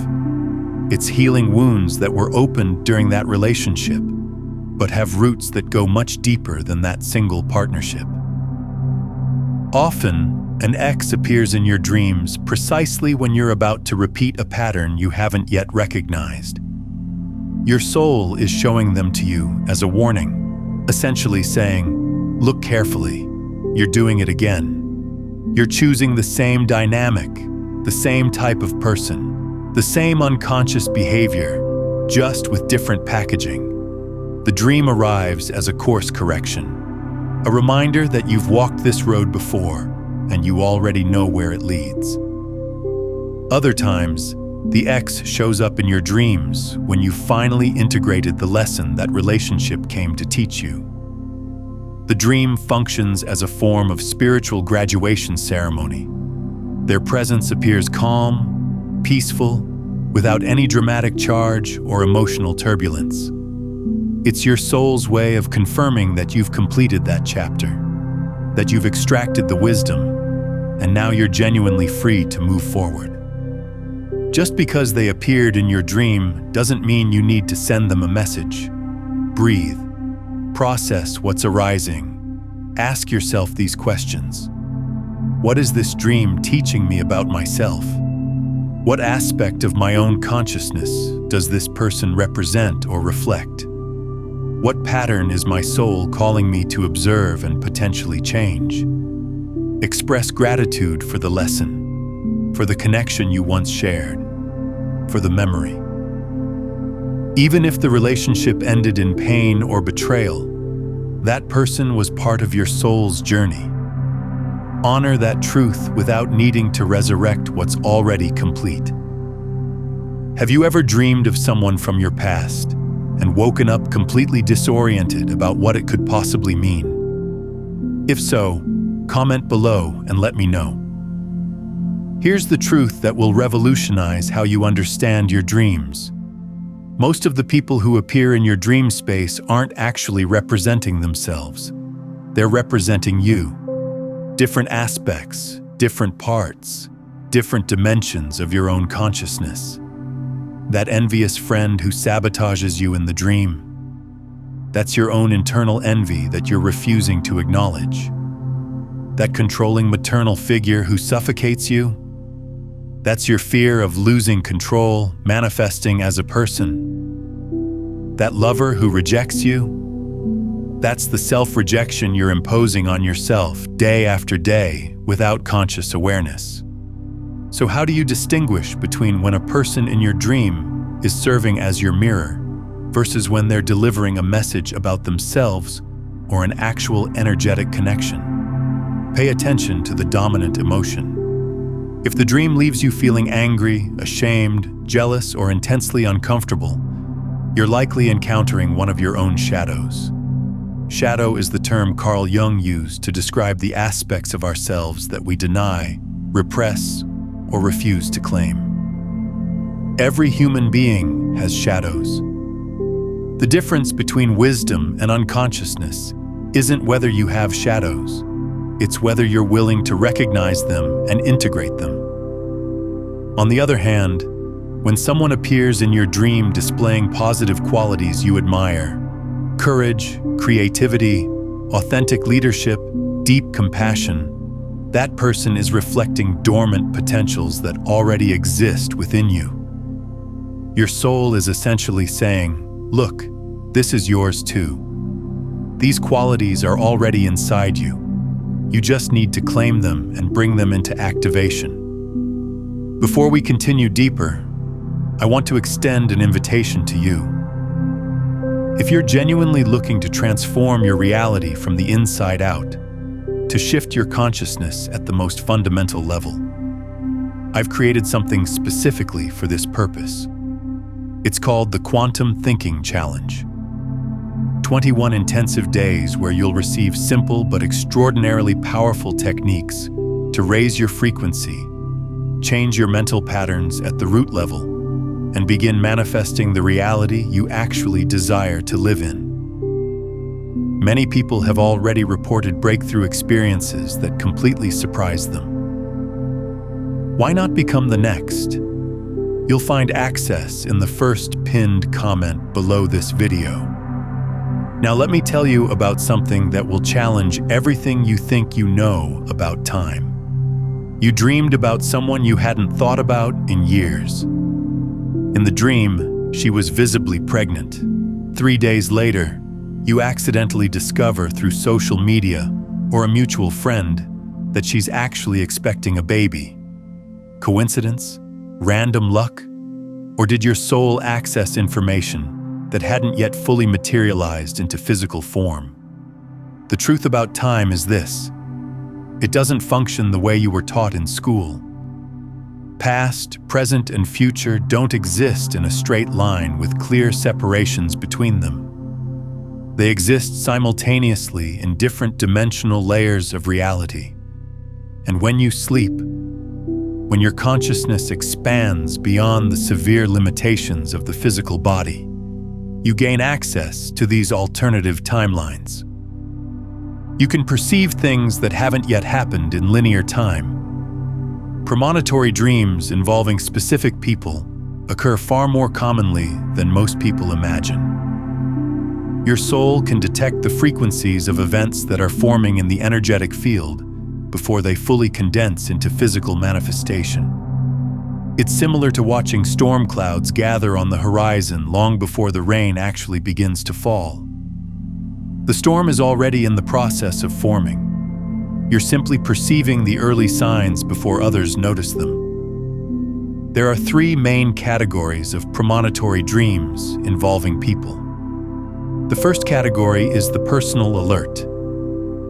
It's healing wounds that were opened during that relationship, but have roots that go much deeper than that single partnership. Often, an ex appears in your dreams precisely when you're about to repeat a pattern you haven't yet recognized. Your soul is showing them to you as a warning, essentially saying, "Look carefully, you're doing it again. You're choosing the same dynamic, the same type of person, the same unconscious behavior, just with different packaging." The dream arrives as a course correction, a reminder that you've walked this road before and you already know where it leads. Other times, the ex shows up in your dreams when you finally integrated the lesson that relationship came to teach you. The dream functions as a form of spiritual graduation ceremony. Their presence appears calm, peaceful, without any dramatic charge or emotional turbulence. It's your soul's way of confirming that you've completed that chapter, that you've extracted the wisdom, and now you're genuinely free to move forward. Just because they appeared in your dream doesn't mean you need to send them a message. Breathe. Process what's arising. Ask yourself these questions. What is this dream teaching me about myself? What aspect of my own consciousness does this person represent or reflect? What pattern is my soul calling me to observe and potentially change? Express gratitude for the lesson, for the connection you once shared, for the memory. Even if the relationship ended in pain or betrayal, that person was part of your soul's journey. Honor that truth without needing to resurrect what's already complete. Have you ever dreamed of someone from your past and woken up completely disoriented about what it could possibly mean? If so, comment below and let me know. Here's the truth that will revolutionize how you understand your dreams. Most of the people who appear in your dream space aren't actually representing themselves. They're representing you. Different aspects, different parts, different dimensions of your own consciousness. That envious friend who sabotages you in the dream. That's your own internal envy that you're refusing to acknowledge. That controlling maternal figure who suffocates you. That's your fear of losing control, manifesting as a person. That lover who rejects you. That's the self-rejection you're imposing on yourself day after day without conscious awareness. So how do you distinguish between when a person in your dream is serving as your mirror versus when they're delivering a message about themselves or an actual energetic connection? Pay attention to the dominant emotion. If the dream leaves you feeling angry, ashamed, jealous, or intensely uncomfortable, you're likely encountering one of your own shadows. Shadow is the term Carl Jung used to describe the aspects of ourselves that we deny, repress, or refuse to claim. Every human being has shadows. The difference between wisdom and unconsciousness isn't whether you have shadows. It's whether you're willing to recognize them and integrate them. On the other hand, when someone appears in your dream displaying positive qualities you admire, courage, creativity, authentic leadership, deep compassion, that person is reflecting dormant potentials that already exist within you. Your soul is essentially saying, "Look, this is yours too. These qualities are already inside you. You just need to claim them and bring them into activation." Before we continue deeper, I want to extend an invitation to you. If you're genuinely looking to transform your reality from the inside out, to shift your consciousness at the most fundamental level, I've created something specifically for this purpose. It's called the Quantum Thinking Challenge. 21 intensive days where you'll receive simple but extraordinarily powerful techniques to raise your frequency, change your mental patterns at the root level, and begin manifesting the reality you actually desire to live in. Many people have already reported breakthrough experiences that completely surprised them. Why not become the next? You'll find access in the first pinned comment below this video. Now let me tell you about something that will challenge everything you think you know about time. You dreamed about someone you hadn't thought about in years. In the dream, she was visibly pregnant. 3 days later, you accidentally discover through social media or a mutual friend that she's actually expecting a baby. Coincidence? Random luck? Or did your soul access information that hadn't yet fully materialized into physical form? The truth about time is this: it doesn't function the way you were taught in school. Past, present, and future don't exist in a straight line with clear separations between them. They exist simultaneously in different dimensional layers of reality. And when you sleep, when your consciousness expands beyond the severe limitations of the physical body, you gain access to these alternative timelines. You can perceive things that haven't yet happened in linear time. Premonitory dreams involving specific people occur far more commonly than most people imagine. Your soul can detect the frequencies of events that are forming in the energetic field before they fully condense into physical manifestation. It's similar to watching storm clouds gather on the horizon long before the rain actually begins to fall. The storm is already in the process of forming. You're simply perceiving the early signs before others notice them. There are three main categories of premonitory dreams involving people. The first category is the personal alert.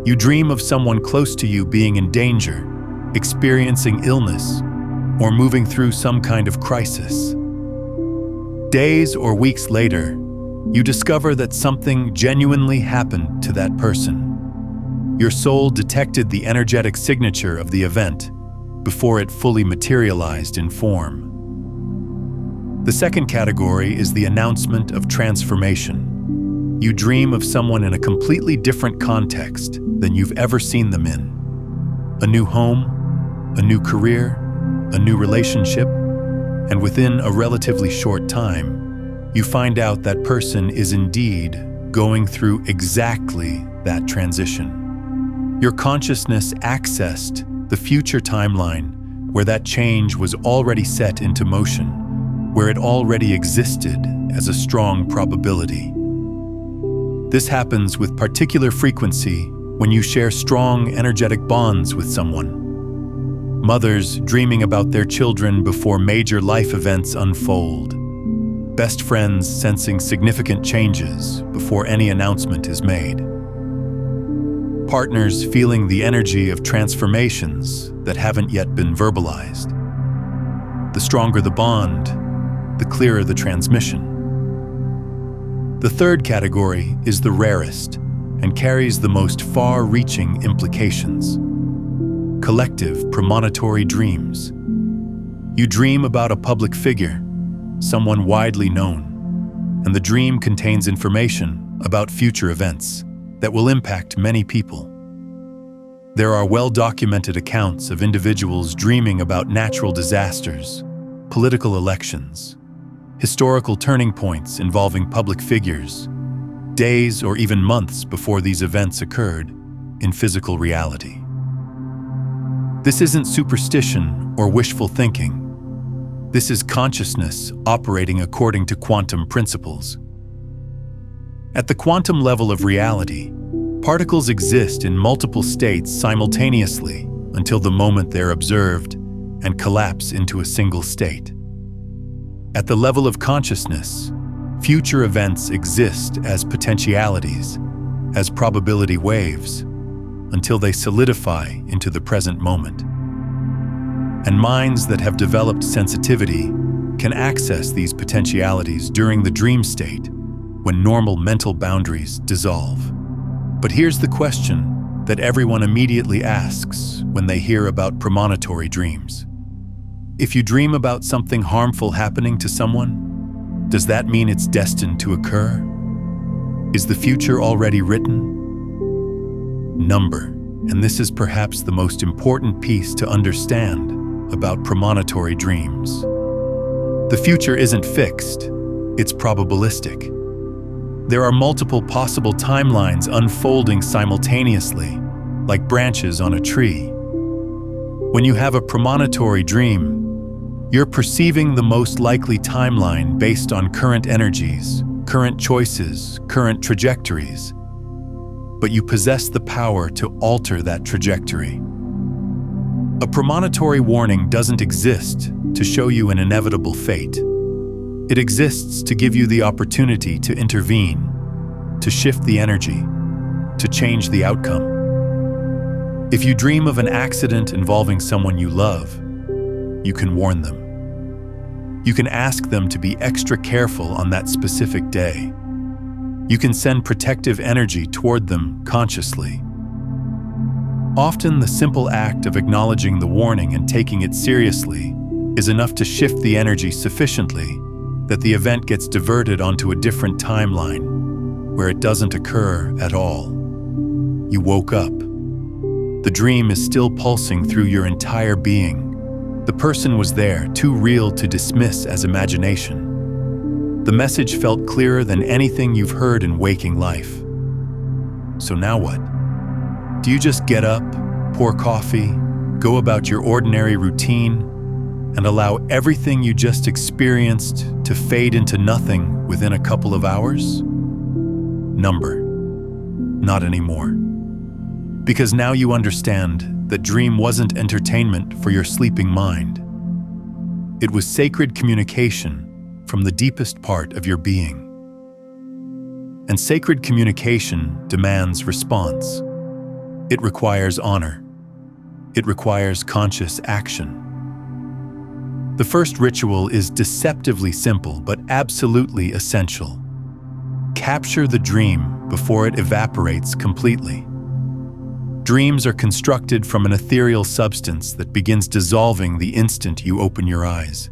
You dream of someone close to you being in danger, experiencing illness, or moving through some kind of crisis. Days or weeks later, you discover that something genuinely happened to that person. Your soul detected the energetic signature of the event before it fully materialized in form. The second category is the announcement of transformation. You dream of someone in a completely different context than you've ever seen them in. A new home, a new career, a new relationship, and within a relatively short time, you find out that person is indeed going through exactly that transition. Your consciousness accessed the future timeline where that change was already set into motion, where it already existed as a strong probability. This happens with particular frequency when you share strong energetic bonds with someone. Mothers dreaming about their children before major life events unfold. Best friends sensing significant changes before any announcement is made. Partners feeling the energy of transformations that haven't yet been verbalized. The stronger the bond, the clearer the transmission. The third category is the rarest and carries the most far-reaching implications. Collective premonitory dreams. You dream about a public figure, someone widely known, and the dream contains information about future events that will impact many people. There are well-documented accounts of individuals dreaming about natural disasters, political elections, historical turning points involving public figures, days or even months before these events occurred in physical reality. This isn't superstition or wishful thinking. This is consciousness operating according to quantum principles. At the quantum level of reality, particles exist in multiple states simultaneously until the moment they're observed and collapse into a single state. At the level of consciousness, future events exist as potentialities, as probability waves, until they solidify into the present moment. And minds that have developed sensitivity can access these potentialities during the dream state when normal mental boundaries dissolve. But here's the question that everyone immediately asks when they hear about premonitory dreams. If you dream about something harmful happening to someone, does that mean it's destined to occur? Is the future already written? Number, and this is perhaps the most important piece to understand about premonitory dreams. The future isn't fixed, it's probabilistic. There are multiple possible timelines unfolding simultaneously, like branches on a tree. When you have a premonitory dream, you're perceiving the most likely timeline based on current energies, current choices, current trajectories. But you possess the power to alter that trajectory. A premonitory warning doesn't exist to show you an inevitable fate. It exists to give you the opportunity to intervene, to shift the energy, to change the outcome. If you dream of an accident involving someone you love, you can warn them. You can ask them to be extra careful on that specific day. You can send protective energy toward them consciously. Often the simple act of acknowledging the warning and taking it seriously is enough to shift the energy sufficiently that the event gets diverted onto a different timeline where it doesn't occur at all. You woke up. The dream is still pulsing through your entire being. The person was there, too real to dismiss as imagination. The message felt clearer than anything you've heard in waking life. So now what? Do you just get up, pour coffee, go about your ordinary routine, and allow everything you just experienced to fade into nothing within a couple of hours? Number. not anymore. Because now you understand that dream wasn't entertainment for your sleeping mind. It was sacred communication from the deepest part of your being. And sacred communication demands response. It requires honor. It requires conscious action. The first ritual is deceptively simple but absolutely essential. Capture the dream before it evaporates completely. Dreams are constructed from an ethereal substance that begins dissolving the instant you open your eyes.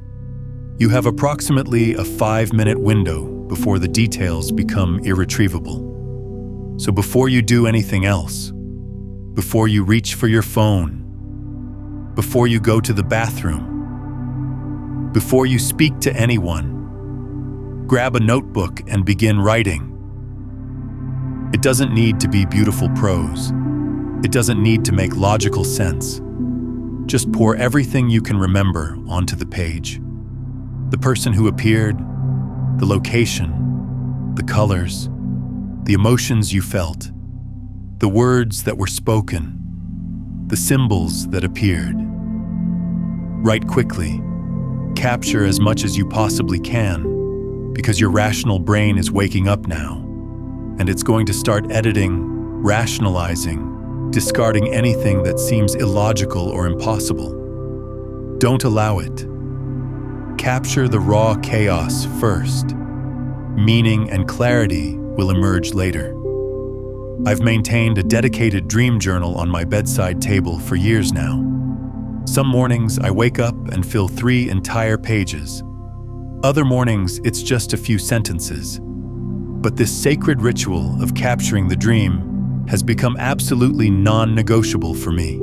You have approximately a 5-minute window before the details become irretrievable. So before you do anything else, before you reach for your phone, before you go to the bathroom, before you speak to anyone, grab a notebook and begin writing. It doesn't need to be beautiful prose. It doesn't need to make logical sense. Just pour everything you can remember onto the page. The person who appeared, the location, the colors, the emotions you felt, the words that were spoken, the symbols that appeared. Write quickly. Capture as much as you possibly can, because your rational brain is waking up now, and it's going to start editing, rationalizing, discarding anything that seems illogical or impossible. Don't allow it. Capture the raw chaos first. Meaning and clarity will emerge later. I've maintained a dedicated dream journal on my bedside table for years now. Some mornings I wake up and fill 3 entire pages. Other mornings it's just a few sentences. But this sacred ritual of capturing the dream has become absolutely non-negotiable for me.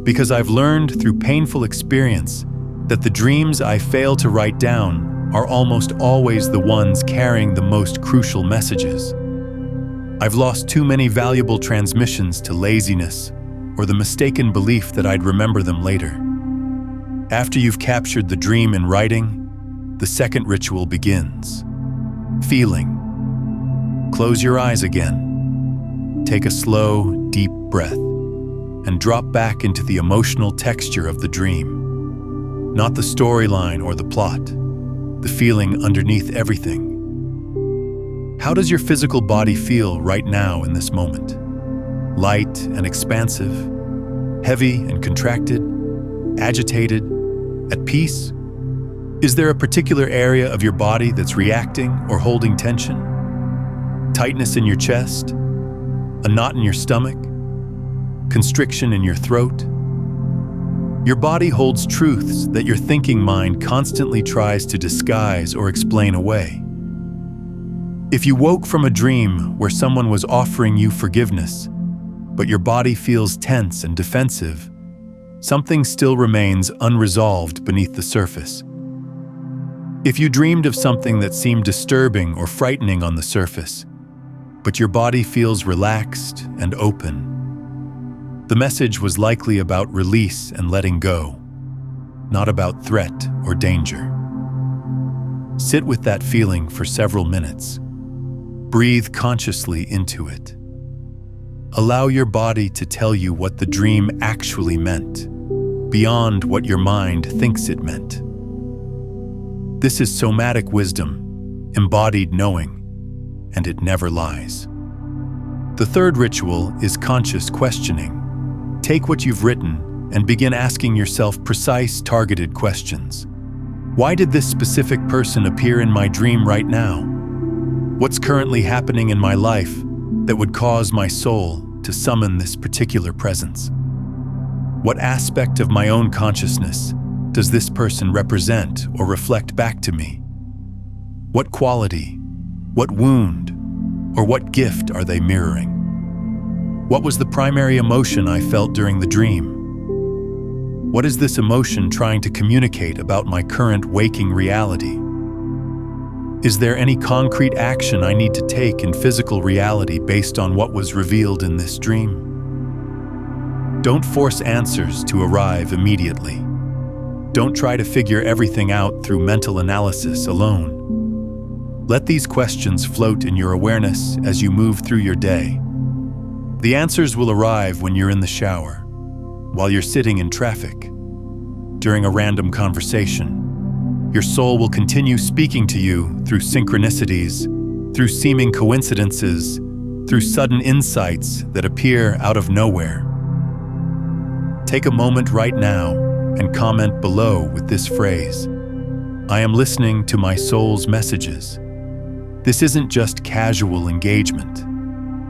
Because I've learned through painful experience that the dreams I fail to write down are almost always the ones carrying the most crucial messages. I've lost too many valuable transmissions to laziness or the mistaken belief that I'd remember them later. After you've captured the dream in writing, the second ritual begins. Feeling. Close your eyes again. Take a slow, deep breath and drop back into the emotional texture of the dream. Not the storyline or the plot, the feeling underneath everything. How does your physical body feel right now in this moment? Light and expansive, heavy and contracted, agitated, at peace? Is there a particular area of your body that's reacting or holding tension? Tightness in your chest? A knot in your stomach? Constriction in your throat? Your body holds truths that your thinking mind constantly tries to disguise or explain away. If you woke from a dream where someone was offering you forgiveness, but your body feels tense and defensive, something still remains unresolved beneath the surface. If you dreamed of something that seemed disturbing or frightening on the surface, but your body feels relaxed and open, the message was likely about release and letting go, not about threat or danger. Sit with that feeling for several minutes. Breathe consciously into it. Allow your body to tell you what the dream actually meant, beyond what your mind thinks it meant. This is somatic wisdom, embodied knowing, and it never lies. The third ritual is conscious questioning. Take what you've written and begin asking yourself precise, targeted questions. Why did this specific person appear in my dream right now? What's currently happening in my life that would cause my soul to summon this particular presence? What aspect of my own consciousness does this person represent or reflect back to me? What quality, what wound, or what gift are they mirroring? What was the primary emotion I felt during the dream? What is this emotion trying to communicate about my current waking reality? Is there any concrete action I need to take in physical reality based on what was revealed in this dream? Don't force answers to arrive immediately. Don't try to figure everything out through mental analysis alone. Let these questions float in your awareness as you move through your day, The answers will arrive when you're in the shower, while you're sitting in traffic, during a random conversation. Your soul will continue speaking to you through synchronicities, through seeming coincidences, through sudden insights that appear out of nowhere. Take a moment right now and comment below with this phrase: I am listening to my soul's messages. This isn't just casual engagement.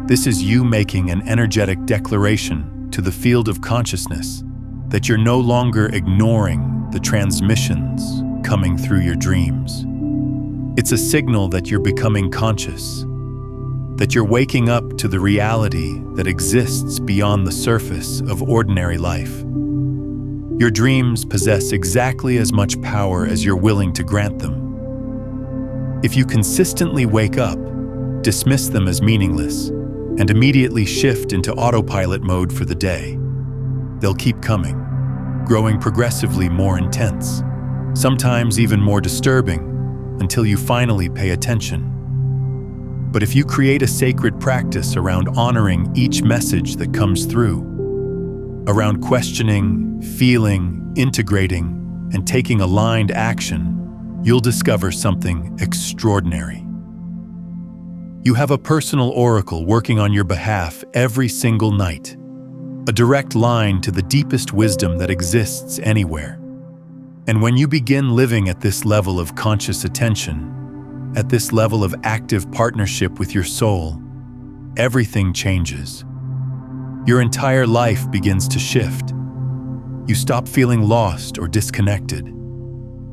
This is you making an energetic declaration to the field of consciousness that you're no longer ignoring the transmissions coming through your dreams. It's a signal that you're becoming conscious, that you're waking up to the reality that exists beyond the surface of ordinary life. Your dreams possess exactly as much power as you're willing to grant them. If you consistently wake up, dismiss them as meaningless, and immediately shift into autopilot mode for the day, they'll keep coming, growing progressively more intense, sometimes even more disturbing, until you finally pay attention. But if you create a sacred practice around honoring each message that comes through, around questioning, feeling, integrating, and taking aligned action, you'll discover something extraordinary. You have a personal oracle working on your behalf every single night, a direct line to the deepest wisdom that exists anywhere. And when you begin living at this level of conscious attention, at this level of active partnership with your soul, everything changes. Your entire life begins to shift. You stop feeling lost or disconnected.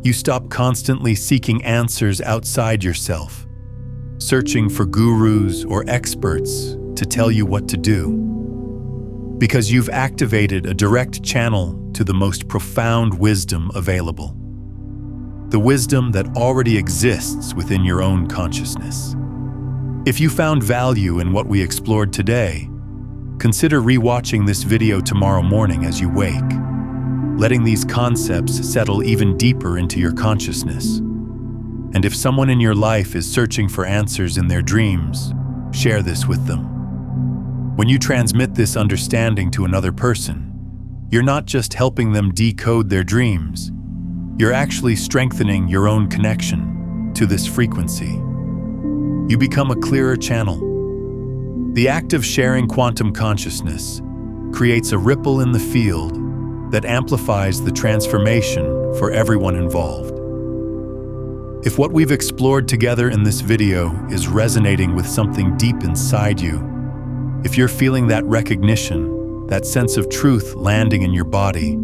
You stop constantly seeking answers outside yourself, searching for gurus or experts to tell you what to do. Because you've activated a direct channel to the most profound wisdom available. The wisdom that already exists within your own consciousness. If you found value in what we explored today, consider rewatching this video tomorrow morning as you wake, letting these concepts settle even deeper into your consciousness. And if someone in your life is searching for answers in their dreams, share this with them. When you transmit this understanding to another person, you're not just helping them decode their dreams, you're actually strengthening your own connection to this frequency. You become a clearer channel. The act of sharing quantum consciousness creates a ripple in the field that amplifies the transformation for everyone involved. If what we've explored together in this video is resonating with something deep inside you, if you're feeling that recognition, that sense of truth landing in your body,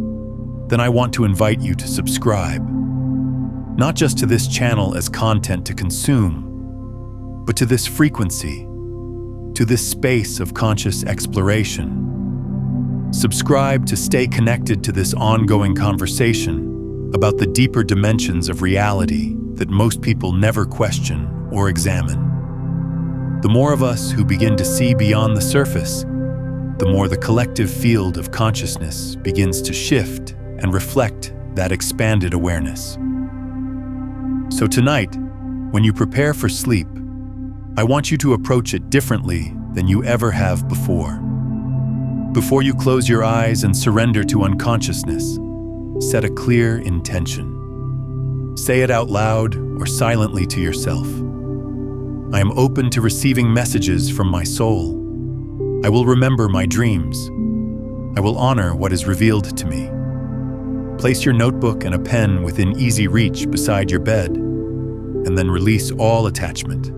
then I want to invite you to subscribe. Not just to this channel as content to consume, but to this frequency, to this space of conscious exploration. Subscribe to stay connected to this ongoing conversation about the deeper dimensions of reality that most people never question or examine. The more of us who begin to see beyond the surface, the more the collective field of consciousness begins to shift and reflect that expanded awareness. So tonight, when you prepare for sleep, I want you to approach it differently than you ever have before. Before you close your eyes and surrender to unconsciousness, set a clear intention. Say it out loud or silently to yourself. I am open to receiving messages from my soul. I will remember my dreams. I will honor what is revealed to me. Place your notebook and a pen within easy reach beside your bed, and then release all attachment.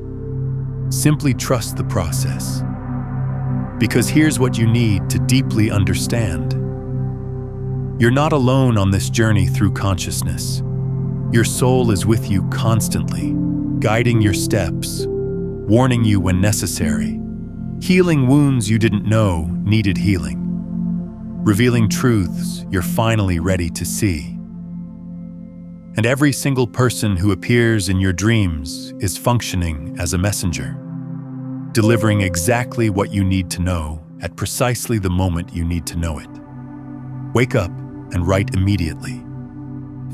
Simply trust the process. Because here's what you need to deeply understand. You're not alone on this journey through consciousness. Your soul is with you constantly, guiding your steps, warning you when necessary, healing wounds you didn't know needed healing, revealing truths you're finally ready to see. And every single person who appears in your dreams is functioning as a messenger, delivering exactly what you need to know at precisely the moment you need to know it. Wake up and write immediately.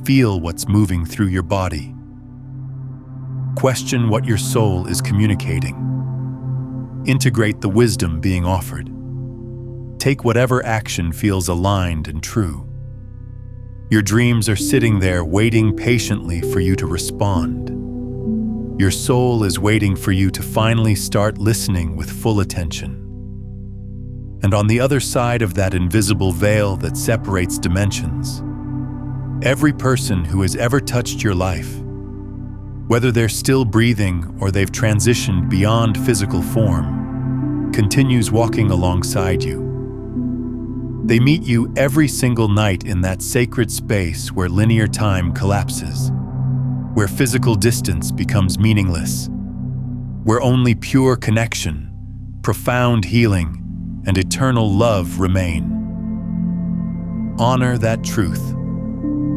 Feel what's moving through your body. Question what your soul is communicating. Integrate the wisdom being offered. take whatever action feels aligned and true. Your dreams are sitting there waiting patiently for you to respond. Your soul is waiting for you to finally start listening with full attention. And on the other side of that invisible veil that separates dimensions, every person who has ever touched your life, whether they're still breathing or they've transitioned beyond physical form, continues walking alongside you. They meet you every single night in that sacred space where linear time collapses, where physical distance becomes meaningless, where only pure connection, profound healing, and eternal love remain. Honor that truth.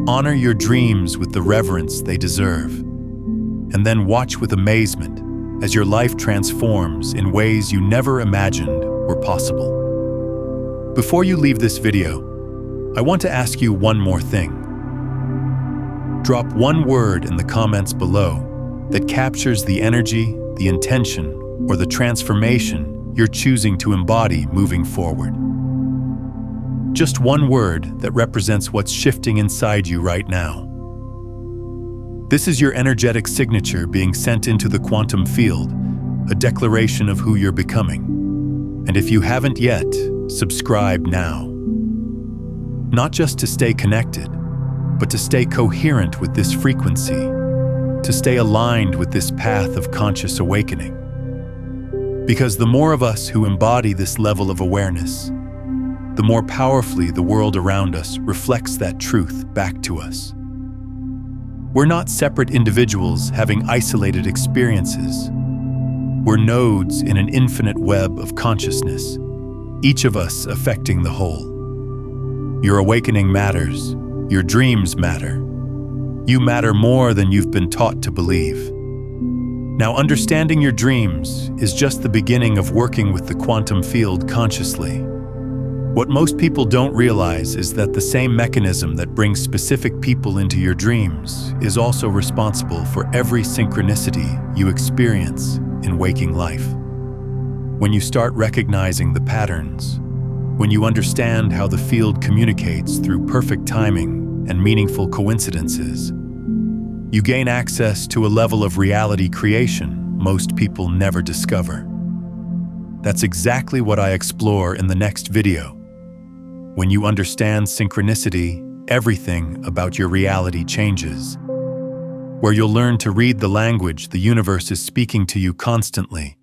Honor your dreams with the reverence they deserve, and then watch with amazement as your life transforms in ways you never imagined were possible. Before you leave this video, I want to ask you one more thing. Drop one word in the comments below that captures the energy, the intention, or the transformation you're choosing to embody moving forward. Just one word that represents what's shifting inside you right now. This is your energetic signature being sent into the quantum field, a declaration of who you're becoming. And if you haven't yet, subscribe now. Not just to stay connected, but to stay coherent with this frequency, to stay aligned with this path of conscious awakening. Because the more of us who embody this level of awareness, the more powerfully the world around us reflects that truth back to us. We're not separate individuals having isolated experiences. We're nodes in an infinite web of consciousness, each of us affecting the whole. Your awakening matters. Your dreams matter. You matter more than you've been taught to believe. Now, understanding your dreams is just the beginning of working with the quantum field consciously. What most people don't realize is that the same mechanism that brings specific people into your dreams is also responsible for every synchronicity you experience in waking life. When you start recognizing the patterns, when you understand how the field communicates through perfect timing and meaningful coincidences, you gain access to a level of reality creation most people never discover. That's exactly what I explore in the next video. When you understand synchronicity, everything about your reality changes, where you'll learn to read the language the universe is speaking to you constantly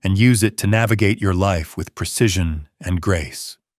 and use it to navigate your life with precision and grace.